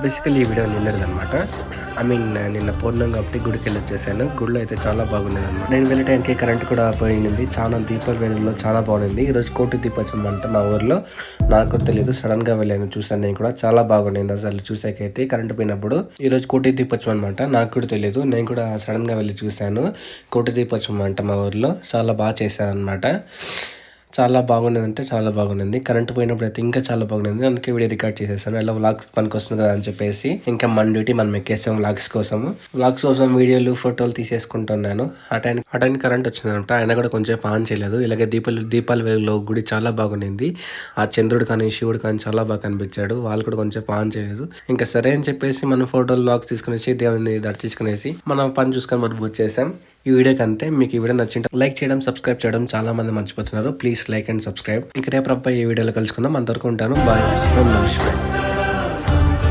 Basically ఈ video నిన్నటిదనమాట. నిన్న పూర్ణం కాబట్టి గుడికి వెళ్ళొచ్చేసాను. గుడిలో అయితే చాలా బాగుండేదన్నమాట. నేను వెళ్ళే టైంకి కరెంట్ కూడా పోయింది. చాలా దీపాల వెలుగులో చాలా బాగుంది. ఈరోజు కోటి దీపోత్సవం అంట మా ఊర్లో. నాకు తెలియదు, సడన్ గా వెళ్ళాను, చూసాను. నేను కూడా చాలా బాగుండింది అసలు చూసాకైతే కరెంట్ పోయినప్పుడు. ఈరోజు కోటి దీపోత్సవం అనమాట. నాకు కూడా తెలియదు, నేను కూడా సడన్ గా వెళ్ళి చూసాను. కోటి దీపోత్సవం అంట మా ఊర్లో. చాలా బాగా చేశారనమాట. చాలా బాగుండిందంటే చాలా బాగుండింది. కరెంట్ పోయినప్పుడు అయితే ఇంకా చాలా బాగుండింది. అందుకే వీడియో రికార్డ్ చేసేసాను. ఇలా వ్లాగ్స్ పనికి వస్తుంది కదా అని చెప్పేసి ఇంకా మన డ్యూటీ మనం ఎక్కేసాం వ్లాగ్స్ కోసం వీడియోలు ఫోటోలు తీసేసుకుంటున్నాను. ఆ టైం కరెంట్ వచ్చిందంట. ఆయన కూడా కొంచెం ఆన్ చేయలేదు. ఇలాగే దీపాల వెలుగులో గుడి చాలా బాగుండింది. ఆ చంద్రుడు కానీ శివుడు కానీ చాలా బాగా కనిపించాడు. వాళ్ళు కూడా కొంచెం ఆన్ చేయలేదు. ఇంకా సరే అని చెప్పేసి మనం ఫోటోలు వ్లాగ్స్ తీసుకునేసి దేవుని దర్శించుకునేసి మనం పని చూసుకొని మనం వచ్చేసాం. ఈ వీడియోకి అంతే. మీకు ఈ వీడియో నచ్చింటే లైక్ చేయడం, సబ్స్క్రైబ్ చేయడం చాలా మంది మర్చిపోతున్నారు. Please like and subscribe. ఇక రేపు ఈ వీడియోలో కలుసుకుందాం. అంతవరకు ఉంటాను. బాయ్. నమస్కారం.